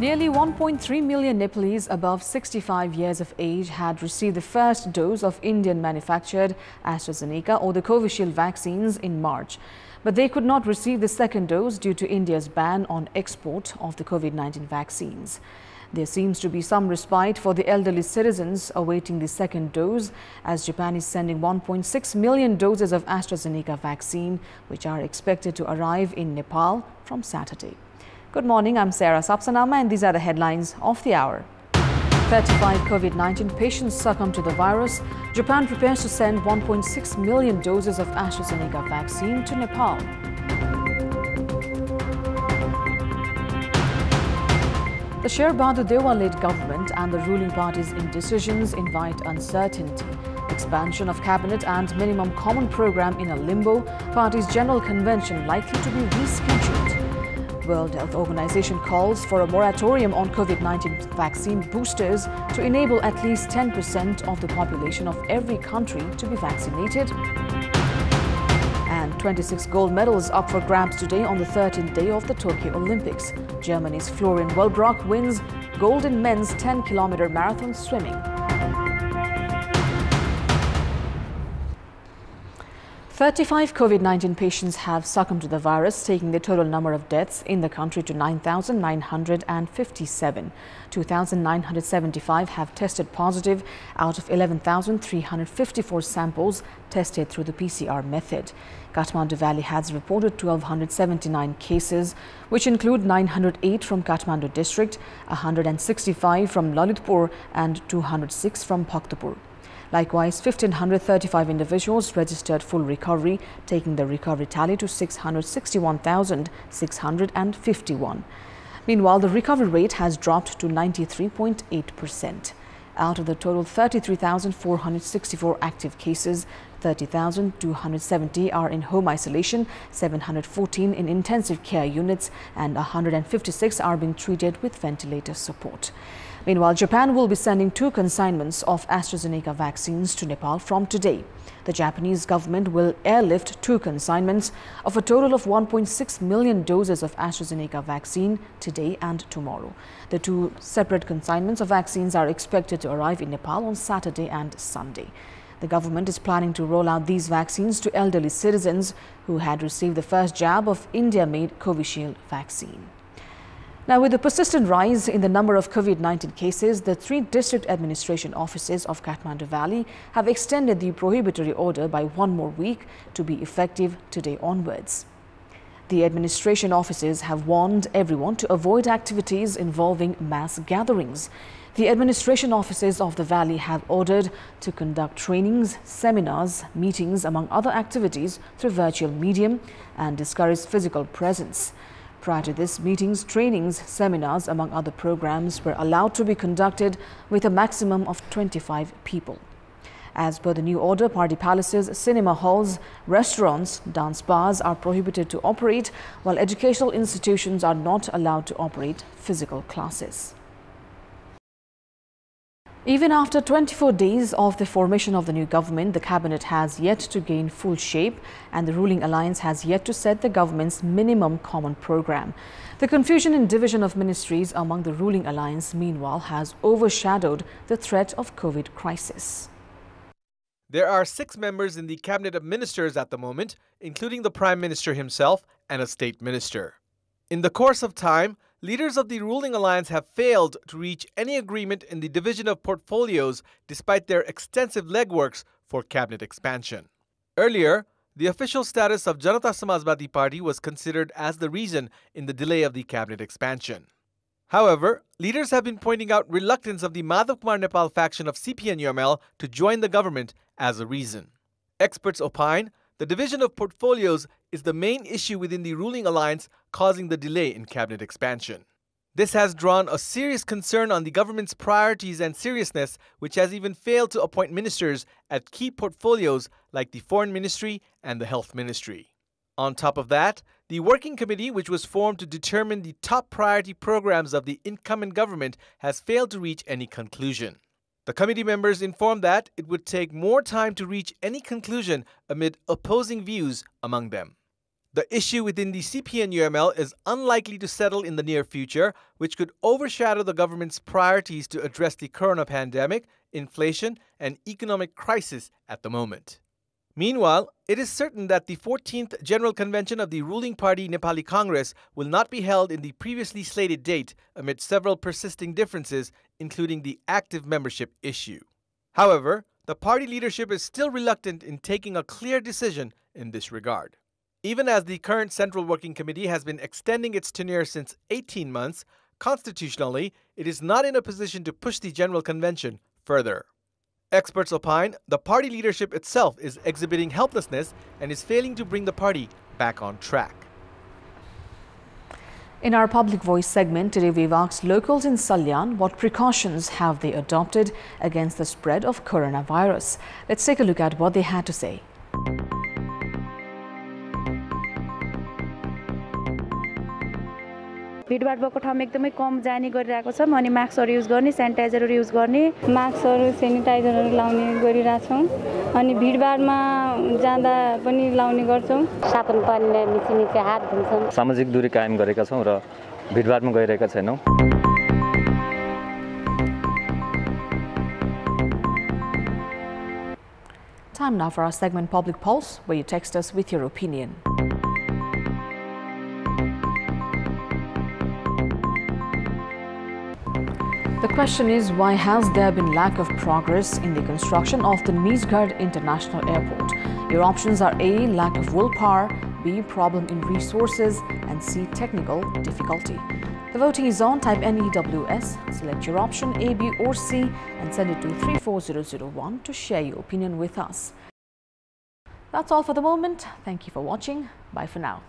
Nearly 1.3 million Nepalese above 65 years of age had received the first dose of Indian-manufactured AstraZeneca or the Covishield vaccines in March. But they could not receive the second dose due to India's ban on export of the COVID-19 vaccines. There seems to be some respite for the elderly citizens awaiting the second dose, as Japan is sending 1.6 million doses of AstraZeneca vaccine, which are expected to arrive in Nepal from Saturday. Good morning, I'm Sarah Sapsanama and these are the headlines of the hour. 35 COVID-19 patients succumb to the virus. Japan prepares to send 1.6 million doses of AstraZeneca vaccine to Nepal. The Sher Bahadur Dewar-led government and the ruling party's indecisions invite uncertainty. Expansion of cabinet and minimum common program in a limbo. Party's general convention likely to be rescheduled. World Health Organization calls for a moratorium on COVID-19 vaccine boosters to enable at least 10% of the population of every country to be vaccinated. And 26 gold medals up for grabs today on the 13th day of the Tokyo Olympics. Germany's Florian Wellbrock wins gold in men's 10-kilometer marathon swimming. 35 COVID-19 patients have succumbed to the virus, taking the total number of deaths in the country to 9,957. 2,975 have tested positive out of 11,354 samples tested through the PCR method. Kathmandu Valley has reported 1,279 cases, which include 908 from Kathmandu district, 165 from Lalitpur and 206 from Bhaktapur. Likewise, 1,535 individuals registered full recovery, taking the recovery tally to 661,651. Meanwhile, the recovery rate has dropped to 93.8%. Out of the total 33,464 active cases, 30,270 are in home isolation, 714 in intensive care units, and 156 are being treated with ventilator support. Meanwhile, Japan will be sending 2 consignments of AstraZeneca vaccines to Nepal from today. The Japanese government will airlift 2 consignments of a total of 1.6 million doses of AstraZeneca vaccine today and tomorrow. The 2 separate consignments of vaccines are expected to arrive in Nepal on Saturday and Sunday. The government is planning to roll out these vaccines to elderly citizens who had received the first jab of India-made Covishield vaccine. Now, with the persistent rise in the number of COVID-19 cases, the 3 district administration offices of Kathmandu Valley have extended the prohibitory order by 1 more week to be effective today onwards. The administration offices have warned everyone to avoid activities involving mass gatherings. The administration offices of the valley have ordered to conduct trainings, seminars, meetings, among other activities through virtual medium and discourage physical presence. Prior to this, meetings, trainings, seminars, among other programs were allowed to be conducted with a maximum of 25 people. As per the new order, party palaces, cinema halls, restaurants, dance bars are prohibited to operate, while educational institutions are not allowed to operate physical classes. Even after 24 days of the formation of the new government, the cabinet has yet to gain full shape and the ruling alliance has yet to set the government's minimum common program. The confusion in division of ministries among the ruling alliance, meanwhile, has overshadowed the threat of COVID crisis. There are 6 members in the cabinet of ministers at the moment, including the Prime Minister himself and a state minister. In the course of time, leaders of the ruling alliance have failed to reach any agreement in the division of portfolios despite their extensive legworks for cabinet expansion. Earlier, the official status of Janata Samajwadi Party was considered as the reason in the delay of the cabinet expansion. However, leaders have been pointing out reluctance of the Madhav Kumar Nepal faction of CPN-UML to join the government as a reason. Experts opine the division of portfolios is the main issue within the ruling alliance, causing the delay in cabinet expansion. This has drawn a serious concern on the government's priorities and seriousness, which has even failed to appoint ministers at key portfolios like the Foreign Ministry and the Health Ministry. On top of that, the working committee, which was formed to determine the top priority programs of the incumbent government, has failed to reach any conclusion. The committee members informed that it would take more time to reach any conclusion amid opposing views among them. The issue within the CPN-UML is unlikely to settle in the near future, which could overshadow the government's priorities to address the corona pandemic, inflation, and economic crisis at the moment. Meanwhile, it is certain that the 14th General Convention of the ruling party Nepali Congress will not be held in the previously slated date amid several persisting differences, including the active membership issue. However, the party leadership is still reluctant in taking a clear decision in this regard. Even as the current Central Working Committee has been extending its tenure since 18 months, constitutionally, it is not in a position to push the General Convention further. Experts opine the party leadership itself is exhibiting helplessness and is failing to bring the party back on track. In our Public Voice segment, today we've asked locals in Salyan what precautions have they adopted against the spread of coronavirus. Let's take a look at what they had to say. भिडभाड भएको ठाउँमा एकदमै कम जाने गरिरहेको छ अनि मास्कहरु use गर्ने स्यानिटाइजरहरु use गर्ने मास्कहरु स्यानिटाइजरहरु लाउने गरिराछौं अनि भिडभाडमा जाँदा पनि लाउने गर्छौं साबुन पानीले मिसिमिसी हात धुन्छौं सामाजिक दूरी कायम गरेका छौं र भिडभाडमा गइरहेका छैनौं Time now for our segment Public Pulse, where you text us with your opinion. The question is, why has there been lack of progress in the construction of the Nizhgard International Airport? Your options are A, lack of willpower, B, problem in resources, and C, technical difficulty. The voting is on. Type NEWS, select your option A, B or C and send it to 34001 to share your opinion with us. That's all for the moment. Thank you for watching. Bye for now.